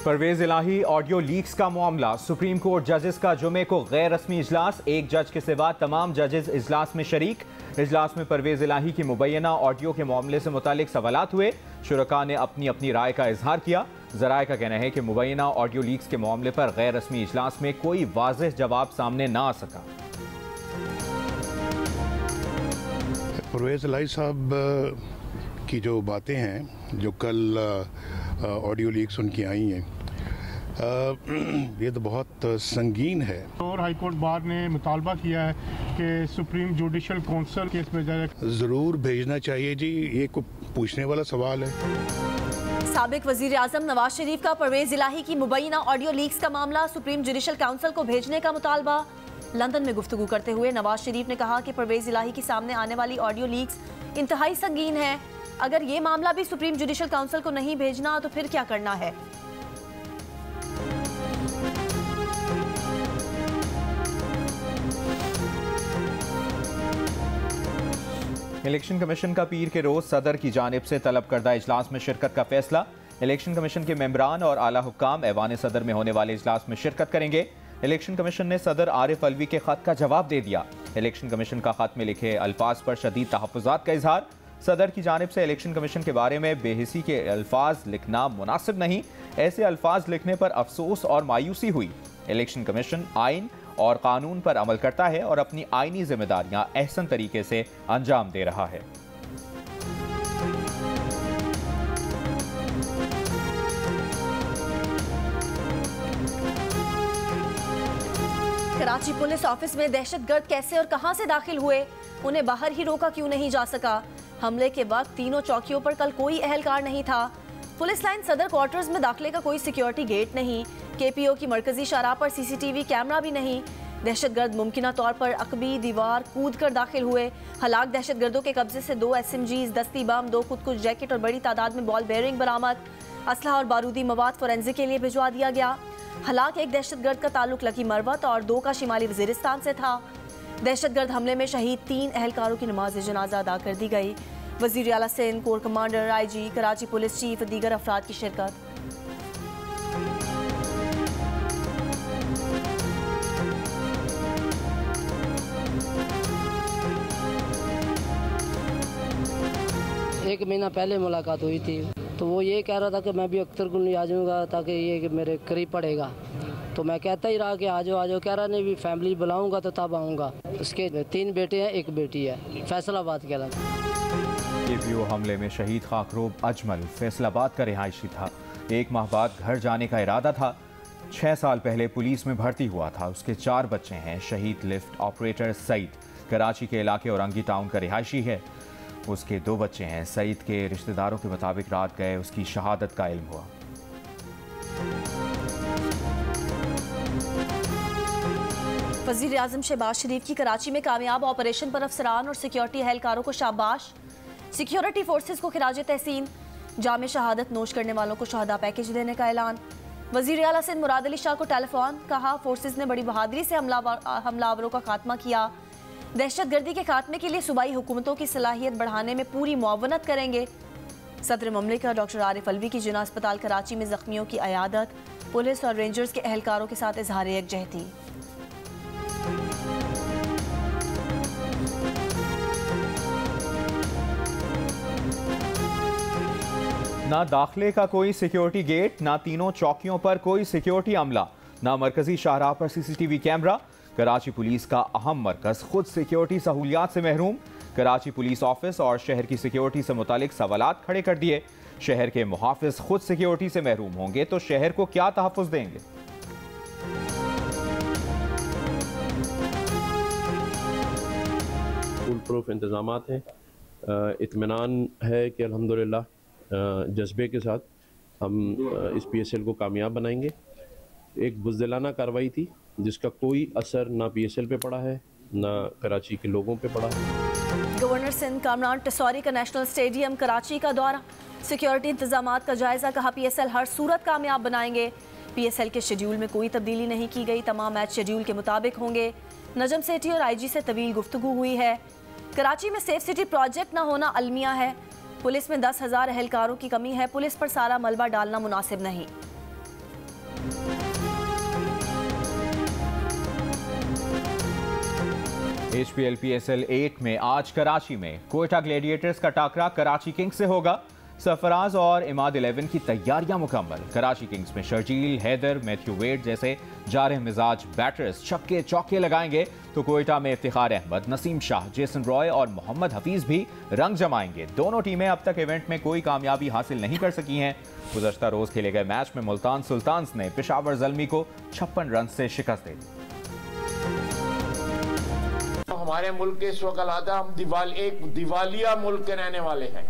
परवेज इलाही audio leaks का मामला। Supreme court जजेस का जुमे को गैर रस्मी इजलास, एक जज के सिवा तमाम जजेस इजलास में शरीक। इजलास में परवेज इलाही की मुबैना ऑडियो के मामले से मुतालिक सवालात हुए। शुरका ने अपनी अपनी राय का इजहार किया। जराए का कहना है कि मुबैना ऑडियो लीक्स के मामले पर गैर रस्मी इजलास में कोई वाज़ेह जवाब सामने ना आ सका। परवेज इलाही साहब की जो बातें हैं, जो कल ऑडियो लीक्स उनकी आई हैं, ये तो बहुत संगीन है। और हाई कोर्ट बार ने मुतालबा किया है कि सुप्रीम जुडिशल काउंसिल केस भेजा जाए। ज़रूर भेजना चाहिए जी, ये कोई पूछने वाला सवाल है। साबिक वजीर आजम नवाज शरीफ का परवेज इलाही की मुबैना ऑडियो लीक्स का मामला सुप्रीम जुडिशल काउंसिल को भेजने का मुतालबा। लंदन में गुफ्तगू करते हुए नवाज शरीफ ने कहा कि परवेज इलाही के सामने आने वाली ऑडियो लीक्स इंतहाई संगीन है। अगर ये मामला भी सुप्रीम जुडिशल काउंसिल को नहीं भेजना तो फिर क्या करना है। इलेक्शन कमीशन का पीर के रोज सदर की जानिब से तलब करदा इजलास में शिरकत का फैसला। इलेक्शन कमीशन के मेंबरान और आला हुक्काम ऐवान सदर में होने वाले इजलास में शिरकत करेंगे। इलेक्शन कमीशन ने सदर आरिफ अलवी के खत का जवाब दे दिया। इलेक्शन कमीशन का खत में लिखे अल्फाज पर शदीद तहफ़्फ़ुज़ात का इजहार। सदर की जानिब से इलेक्शन कमीशन के बारे में बेहिसी के अल्फाज लिखना मुनासिब नहीं, ऐसे अल्फाज लिखने पर अफसोस और मायूसी हुई। इलेक्शन कमीशन आइन और कानून पर अमल करता है और अपनी आइनी जिम्मेदारियां अहसन तरीके से अंजाम दे रहा है। कराची पुलिस ऑफिस में दहशतगर्द कैसे और कहां से दाखिल हुए, उन्हें बाहर ही रोका क्यों नहीं जा सका। हमले के वक्त तीनों चौकियों पर कल कोई अहलकार नहीं था। पुलिस लाइन सदर क्वार्टर्स में दाखिले का कोई सिक्योरिटी गेट नहीं। केपीओ की मरकजी शाहराह पर सीसीटीवी कैमरा भी नहीं। दहशतगर्द मुमकिना तौर पर अकबी दीवार कूद कर दाखिल हुए। हलाक दहशतगर्दों के कब्जे से 2 SMGs, दस्ती बम, 2 खुदकुश जैकेट और बड़ी तादाद में बॉल बेयरिंग बरामद। असलहा और बारूदी मवाद फोरेंसिक के लिए भिजवा दिया गया। हलाक एक दहशतगर्द का ताल्लुक लकी मरवत और 2 का शिमाली वजीरिस्तान से था। दहशतगर्द हमले में शहीद 3 अहलकारों की नमाज जनाजा अदा कर दी गई। वज़ीर आला Sindh, core commander, IG, Karachi police chief, दीगर अफराद की शिरकत। एक महीना पहले मुलाकात हुई थी, तो वो ये कह रहा था कि मैं भी अख्तर को नहीं आ जाऊँगा ताकि ये कि मेरे करीब पड़ेगा। तो मैं कहता ही रहा कि आ जाओ। कह रहा नहीं, भी फैमिली बुलाऊंगा तो तब आऊँगा। उसके 3 बेटे हैं, 1 बेटी है, फैसलाबाद के अलग। केपीओ हमले में शहीद खाकरूब अजमल फैसलाबाद का रिहायशी था। 1 माह बाद घर जाने का इरादा था। 6 साल पहले पुलिस में भर्ती हुआ था। उसके 4 बच्चे हैं। शहीद लिफ्ट ऑपरेटर सईद कराची के इलाके औरंगी टाउन का रिहायशी है। उसके 2 बच्चे हैं। सईद के रिश्तेदारों के मुताबिक रात गए उसकी शहादत का इल्म हुआ। वज़ीर आज़म शहबाज शरीफ की कराची में कामयाब ऑपरेशन पर अफसरान और सिक्योरिटी अहलकारों को शाबाश। सिक्योरिटी फोर्सेस को खिराज तहसीन। जामे शहादत नोश करने वालों को शहादा पैकेज देने का ऐलान। वज़ीर आला सिंध मुराद अली शाह को टेलीफोन, कहा फोर्सेस ने बड़ी बहादुरी से हमलावरों का खात्मा किया। दहशतगर्दी के खात्मे के लिए सूबाई हुकूमतों की सलाहियत बढ़ाने में पूरी मुआवनत करेंगे। सदर ममलिका डॉक्टर आरिफ अलवी की जिना अस्पताल कराची में जख्मियों की अयादत। पुलिस और रेंजर्स के अहलकारों के साथ इजहार यकजहती। ना दाखिले का कोई सिक्योरिटी गेट, ना तीनों चौकियों पर कोई सिक्योरिटी अमला, ना मरकजी शाहराह पर CCTV कैमरा। कराची पुलिस का अहम मरकज खुद सिक्योरिटी सहूलियात से महरूम। कराची पुलिस ऑफिस और शहर की सिक्योरिटी से मुतालिक सवालात खड़े कर दिए। शहर के मुहाफिज खुद सिक्योरिटी से महरूम होंगे तो शहर को क्या तहफ़्फ़ुज़ देंगे। फुल प्रूफ इंतज़ामात हैं। इत्मीनान है कि अल्हम्दुलिल्लाह जज्बे के साथ हम इस PSL को कामयाब बनाएंगे। एक बुज़दिलाना कार्रवाई थी जिसका कोई असर ना PSL पे पड़ा है, ना कराची के लोगों पे पड़ा है। गवर्नर सिंध कामरान टिसौरी का नेशनल स्टेडियम कराची का दौरा। सिक्योरिटी इंतजामात का जायजा, कहा PSL हर सूरत कामयाब बनाएंगे। PSL के शेड्यूल में कोई तब्दीली नहीं की गई, तमाम मैच शेड्यूल के मुताबिक होंगे। नजम सेठी और IG से तवील गुफ्तगू हुई है। कराची में सेफ सिटी प्रोजेक्ट ना होना अलमिया है। पुलिस में 10,000 अहलकारों की कमी है। पुलिस पर सारा मलबा डालना मुनासिब नहीं। HPL PSL 8 में आज कराची में कोयटा ग्लैडिएटर्स का टाकरा कराची किंग्स से होगा। सरफराज और इमाद 11 की तैयारियां मुकम्मल। कराची किंग्स में शर्जील, हैदर, मैथ्यू वेड जैसे जारह मिजाज बैटर्स छक्के चौके लगाएंगे, तो कोयटा में इफ्तिखार अहमद, नसीम शाह, जेसन रॉय और मोहम्मद हफीज भी रंग जमाएंगे। दोनों टीमें अब तक इवेंट में कोई कामयाबी हासिल नहीं कर सकी हैं। गुज़श्ता रोज खेले गए मैच में मुल्तान सुल्तान्स ने पेशावर ज़ल्मी को 56 रन से शिकस्त दे दी। हमारे मुल्क के इस वक्त हालात है, हम एक दिवालिया मुल्क के रहने वाले हैं।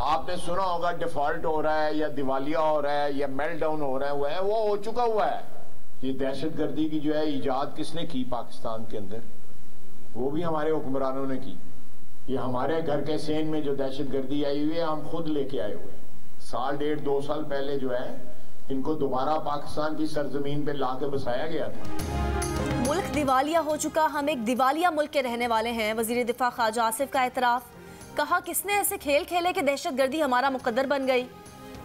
आपने सुना होगा डिफॉल्ट हो रहा है या दिवालिया हो रहा है या मेल्टडाउन हो रहा है, वो हो चुका हुआ है। ये दहशतगर्दी की जो है ईजाद किसने की पाकिस्तान के अंदर? वो भी हमारे हुक्मरानों ने की। ये हमारे घर के सेन में जो दहशतगर्दी आई हुई है, हम खुद लेके आए हुए हैं। साल डेढ़ 2 साल पहले जो है इनको दोबारा पाकिस्तान की सरजमीन पे लाके बसाया गया था। मुल्क दिवालिया हो चुका, हम एक दिवालिया मुल्क के रहने वाले हैं। वजीर दिफा ख्वाजा आसिफ का एतराफ। कहा किसने ऐसे खेल खेले कि दहशतगर्दी हमारा मुकद्दर बन गई।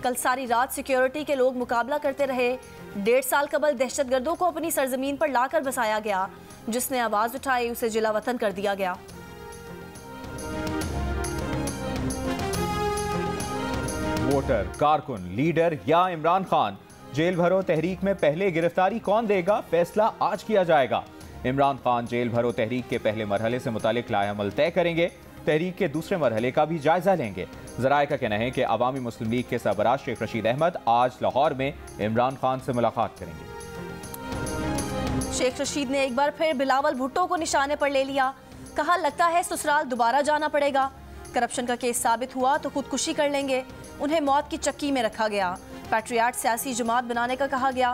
कल सारी रात सिक्योरिटी के लोग मुकाबला करते रहे। 1.5 साल कबल दहशतगर्दों को अपनी सरजमीन पर लाकर बसाया गया। जिसने आवाज उठाई उसे जिला वतन कर दिया गया। वोटर, कारकुन, लीडर या इमरान खान, जेल भरो तहरीक में पहले गिरफ्तारी कौन देगा, फैसला आज किया जाएगा। इमरान खान जेल भरो तहरीक के पहले मरहले से मुतालिक लाएअमल तय करेंगे। तहरीक के दूसरे मरहले का भी जायजा लेंगे। ज़राए का कहना है कि अवामी मुस्लिम लीग के सरबराह शेख रशीद अहमद आज लाहौर में इमरान खान से मुलाकात करेंगे। शेख रशीद ने एक बार फिर बिलावल भुट्टो को निशाने पर ले लिया। कहा लगता है ससुराल दोबारा जाना पड़ेगा। करप्शन का केस साबित हुआ तो खुदकुशी कर लेंगे। उन्हें मौत की चक्की में रखा गया। पैट्रियाट सियासी जमात बनाने का कहा गया।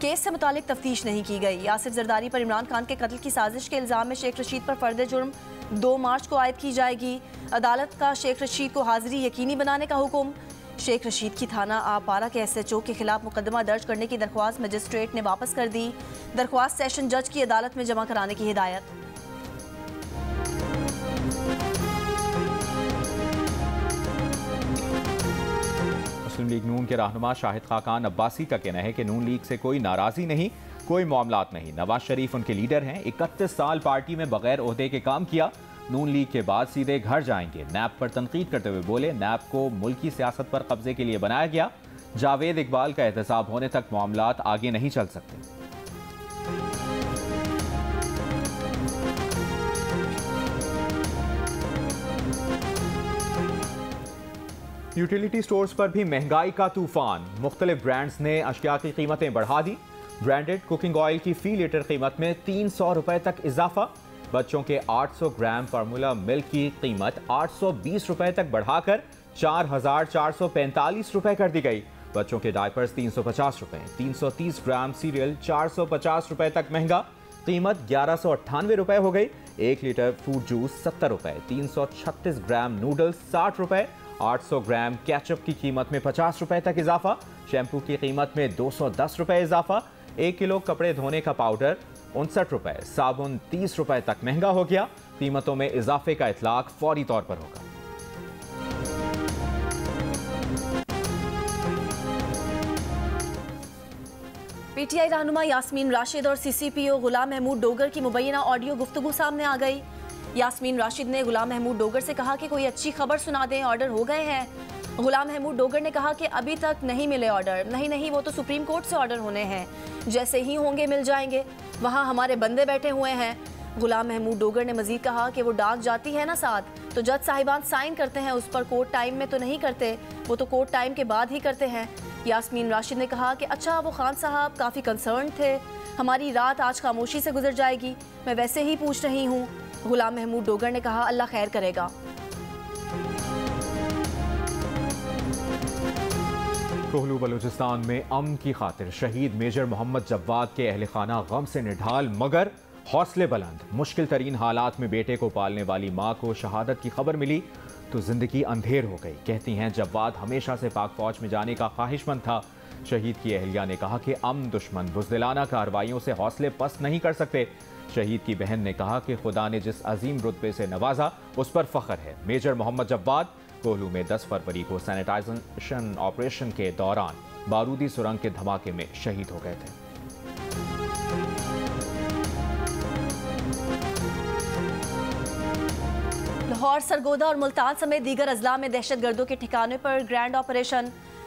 केस से मुतालिक तफ्तीश नहीं की गई। आसिफ जरदारी पर इमरान खान के कत्ल की साजिश के इल्जाम में शेख रशीद पर फर्द जुर्म 2 मार्च को आयद की जाएगी। अदालत का शेख रशीद को हाजिरी यकीनी बनाने का हुक्म। शेख रशीद की थाना आपारा के SHO के खिलाफ मुकदमा दर्ज करने की दरख्वास्त मजिस्ट्रेट ने वापस कर दी। दरख्वास्त सेशन जज की अदालत में जमा कराने की हिदायत। मुस्लिम लीग नून के रहनुमा शाहिद खाकान अब्बासी का कहना है कि नून लीग से कोई नाराजी नहीं, कोई मामलात नहीं। नवाज शरीफ उनके लीडर हैं। 31 साल पार्टी में बगैर ओहदे के काम किया। नून लीग के बाद सीधे घर जाएंगे। नैब पर तनकीद करते हुए बोले नैब को मुल्की सियासत पर कब्जे के लिए बनाया गया। जावेद इकबाल का एहतसाब होने तक मामलात आगे नहीं चल सकते। यूटिलिटी स्टोर्स पर भी महंगाई का तूफान। मुख्तलिफ ब्रांड्स ने अशिया की कीमतें बढ़ा दी। ब्रांडेड कुकिंग ऑयल की फी लीटर कीमत में 300 रुपए तक इजाफा। बच्चों के 800 ग्राम फार्मूला मिल्क की कीमत 820 रुपए तक बढ़ाकर 4,445 रुपए कर दी गई। बच्चों के डायपर्स 350 रुपए। 330 ग्राम सीरियल 450 रुपए तक महंगा, कीमत 1198 रुपए हो गई। 1 लीटर फ्रूट जूस 70 रुपए। 336 ग्राम नूडल्स 60 रुपए। 800 ग्राम केचप की कीमत में 50 रुपए तक इजाफा। शैम्पू की कीमत में 210 रुपए इजाफा। 1 किलो कपड़े धोने का पाउडर 59 रुपए। साबुन 30 रुपए तक महंगा हो गया। कीमतों में इजाफे का इतलाक फौरी तौर पर होगा। PTI रहनुमा यास्मीन राशिद और CCPO गुलाम महमूद डोगर की मुबैना ऑडियो गुफ्तगू सामने आ गई। यास्मीन राशिद ने गुलाम महमूद डोगर से कहा कि कोई अच्छी खबर सुना दें, ऑर्डर हो गए हैं। गुलाम महमूद डोगर ने कहा कि अभी तक नहीं मिले ऑर्डर। नहीं, वो तो सुप्रीम कोर्ट से ऑर्डर होने हैं, जैसे ही होंगे मिल जाएंगे। वहाँ हमारे बंदे बैठे हुए हैं। गुलाम महमूद डोगर ने मजीद कहा कि वो डाक जाती है ना साथ, तो जज साहिबान साइन करते हैं उस पर, कोर्ट टाइम में तो नहीं करते, वो तो कोर्ट टाइम के बाद ही करते हैं। यास्मीन राशिद ने कहा कि अच्छा वो खान साहब काफ़ी कंसर्न थे, हमारी रात आज खामोशी से गुजर जाएगी, मैं वैसे ही पूछ रही हूँ। गुलाम महमूद डोगर ने कहा अल्लाह खैर करेगा। कोहलू बलूचिस्तान में अमन की खातिर शहीद मेजर मोहम्मद जव्वाद के अहल खाना गम से निढाल मगर हौसले बुलंद। मुश्किल तरीन हालात में बेटे को पालने वाली माँ को शहादत की खबर मिली तो जिंदगी अंधेर हो गई। कहती हैं जव्वाद हमेशा से पाक फौज में जाने का ख्वाहिशमंद था। शहीद की अहलिया ने कहा कि अमन दुश्मन बुज़दिलाना कार्रवाइयों से हौसले पस्त नहीं कर सकते। शहीद की बहन ने कहा कि खुदा ने जिस अजीम रुतबे से नवाजा उस पर फख्र है। मेजर मोहम्मद जव्वाद कोहलू में 10 फरवरी को सैनिटाइजेशन ऑपरेशन के दौरान बारूदी सुरंग के धमाके में शहीद हो गए थे। लाहौर, सरगोदा और मुल्तान समेत दीगर अजला में दहशतगर्दों के ठिकाने पर ग्रैंड ऑपरेशन।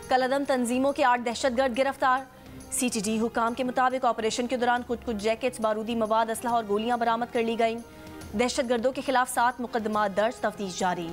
कलअदम तंजीमों के 8 दहशतगर्द गिरफ्तार। CTD हुकाम के मुताबिक ऑपरेशन के दौरान कुछ जैकेट्स, बारूदी मवाद, असलहा और गोलियां बरामद कर ली गईं। दहशतगर्दों के खिलाफ 7 मुकदमा दर्ज, तफ्तीश जारी।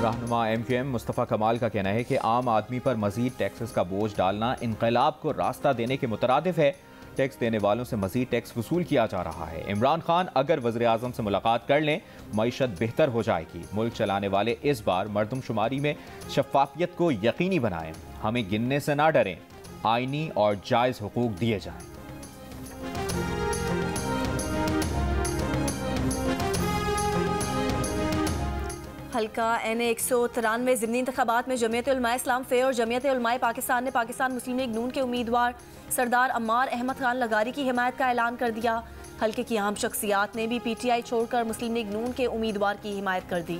रहनुमा MQM मुस्तफ़ा कमाल का कहना है कि आम आदमी पर मजीद टैक्सेस का बोझ डालना इनकलाब को रास्ता देने के मुतरादिफ है। टैक्स देने वालों से मजीद टैक्स वसूल किया जा रहा है। इमरान खान अगर वज़ीर आज़म से मुलाकात कर लें, मईशत बेहतर हो जाएगी। मुल्क चलाने वाले इस बार मरदमशुमारी में शफाफियत को यकीनी बनाएं। हमें गिनने से ना डरें, आईनी और जायज़ हुकूक दिए जाएं। हल्का NA 193 ज़िमनी इंतखाबात में जमीयत उलमा इस्लाम फे और जमीयत उलमा पाकिस्तान ने पाकिस्तान मुस्लिम लीग नून के उम्मीदवार सरदार अम्मार अहमद खान लगारी की हिमायत का ऐलान कर दिया। हल्के की अहम शख्सियात ने भी PTI छोड़कर मुस्लिम लीग नून के उम्मीदवार की हिमायत कर दी।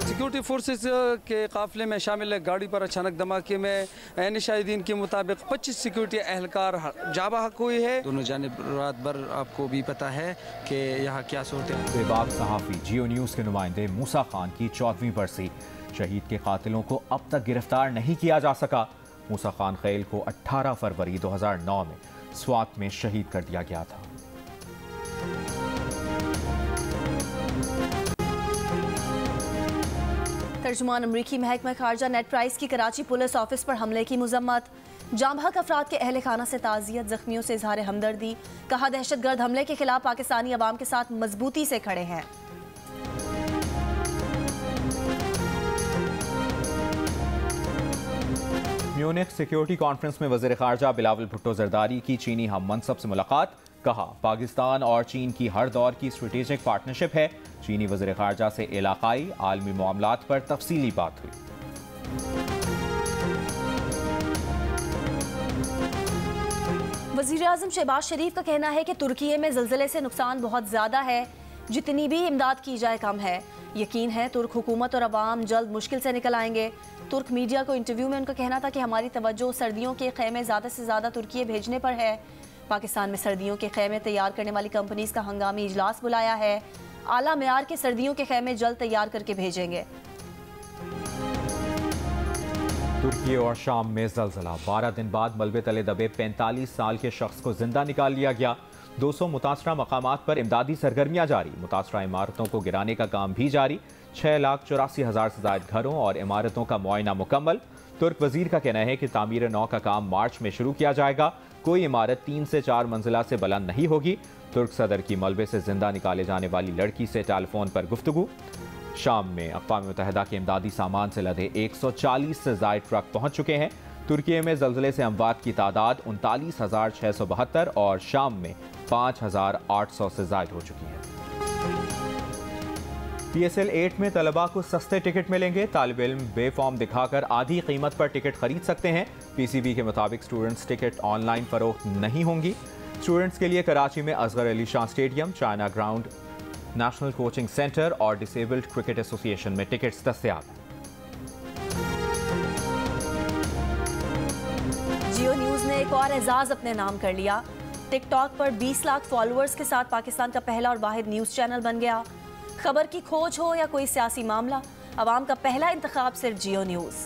सिक्योरिटी फोर्सेस के काफिले में शामिल गाड़ी पर अचानक धमाके में ऐन शाहिदीन के मुताबिक 25 सिक्योरिटी एहलकार जा बहक हुई है। दोनों जानिब रात भर आपको भी पता है कि यहाँ क्या सूरत है। बेबाक सहाफ़ी जियो न्यूज़ के नुमाइंदे मूसा खान की 14वीं बरसी। शहीद के कातिलों को अब तक गिरफ्तार नहीं किया जा सका। मूसा खान खैल को 18 फरवरी 2009 में स्वात में शहीद कर दिया गया था। तर्जुमान अमरीकी महकमा खारजा नेड प्राइस की कराची पुलिस ऑफिस पर हमले की मुजम्मत। जांबहक अफराद के अहल खाना से ताज़ियत, जख्मियों से इजहार हमदर्दी। कहा दहशतगर्द हमले के खिलाफ पाकिस्तानी अवाम के साथ मजबूती से खड़े हैं। म्यूनिख सिक्योरिटी कॉन्फ्रेंस में वज़ीर ख़ारजा बिलावल भुट्टो ज़रदारी की चीनी हम मनसब से मुलाकात। कहा पाकिस्तान और चीन की हर दौर की स्ट्रेटेजिक पार्टनरशिप है। चीनी वज़ीर ख़ारजा से इलाकाई आलमी मामलात पर तफसीली बात हुई। वज़ीर आज़म शहबाज शरीफ का कहना है कि तुर्की में ज़लज़ले से नुकसान बहुत ज़्यादा है, जितनी भी इमदाद की जाए कम है। यकीन है तुर्क हुकूमत और अवाम जल्द मुश्किल से निकल आएंगे। तुर्क मीडिया को इंटरव्यू में उनका कहना था कि हमारी तवज्जो सर्दियों के खेमे ज़्यादा से ज़्यादा तुर्की भेजने पर है। पाकिस्तान में सर्दियों के खेमे तैयार करने वाली कंपनीज का हंगामी इजलास बुलाया है। आला मेयार के सर्दियों के खेमे जल्द तैयार करके भेजेंगे। तुर्की और शाम में ज़लज़ला। 12 दिन बाद मलबे तले दबे 45 साल के शख्स को जिंदा निकाल लिया गया। 200 मुतासरा मकामात पर इमदादी सरगर्मियां जारी। मुतासरा इमारतों को गिराने का काम भी जारी। 6,84,000 से ज़ायद घरों और इमारतों का मुआयना मुकम्मल। तुर्क वजीर का कहना है कि तामीर नौ का काम मार्च में शुरू किया जाएगा। कोई इमारत 3 से 4 मंजिला से बुलंद नहीं होगी। तुर्क सदर की मलबे से जिंदा निकाले जाने वाली लड़की से टेलीफोन पर गुफ्तगू। शाम में अक़वाम मुत्तहिदा के इमदादी सामान से लदे 140 से ज़ायद ट्रक पहुंच चुके हैं। तुर्की में ज़लज़ले से अमवात की तादाद 39,672 और शाम में 5,800 से ज़ायद हो चुकी है। PSL 8 में तलबा को सस्ते टिकट मिलेंगे। तालिब इल्म बेफॉर्म दिखाकर आधी कीमत पर टिकट खरीद सकते हैं। PCB के मुताबिक स्टूडेंट्स टिकट ऑनलाइन फरोख्त नहीं होंगी। स्टूडेंट्स के लिए कराची में Asghar Ali Shah stadium, China ground, national coaching centre और डिसेबल्ड क्रिकेट एसोसिएशन में टिकट्स दस्तयाब हैं। जियो न्यूज़ ने एक और एजाज अपने नाम कर लिया। टिकटॉक पर 20 लाख फॉलोअर्स के साथ पाकिस्तान का पहला और वाहिद न्यूज़ चैनल बन गया। खबर की खोज हो या कोई सियासी मामला, अवाम का पहला इंतखाब सिर्फ जियो न्यूज़।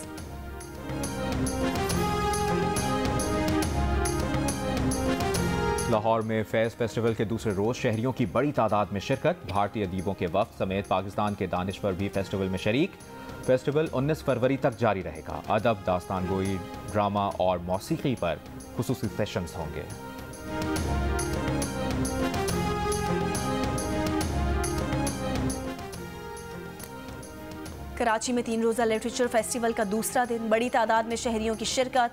लाहौर में फैज़ फेस्टिवल के दूसरे रोज़ शहरियों की बड़ी तादाद में शिरकत। भारतीय अदीबों के वक्त समेत पाकिस्तान के दानिश्वर भी फेस्टिवल में शरीक। फेस्टिवल 19 फरवरी तक जारी रहेगा। अदब, दास्तान गोई, ड्रामा और मौसीकी पर खुसूसी सेशंस होंगे। कराची में 3 रोज़ा लिटरेचर फेस्टिवल का दूसरा दिन। बड़ी तादाद में शहरियों की शिरकत।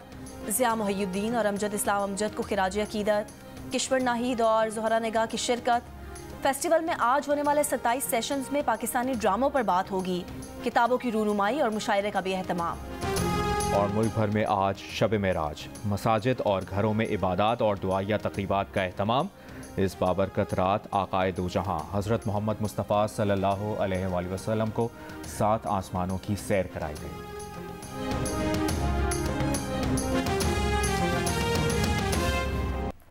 ज़िया मोहिउद्दीन और अमजद इस्लाम अमजद को खिराज अकीदत। किश्वर नाहिद और ज़ोहरा निगाह की शिरकत। फेस्टिवल में आज होने वाले 27 सेशंस में पाकिस्तानी ड्रामों पर बात होगी। किताबों की रूनुमाई और मुशायरे का भी एहतमाम। और मुल्क भर में आज शब मेराज, मसाजिद और घरों में इबादत और दुआया तक़रीबात का एहतमाम। इस बाबरकत रात आकाए दो जहां हज़रत मोहम्मद मुस्तफ़ा सल्लल्लाहु अलैहि वसल्लम को 7 आसमानों की सैर कराई गई।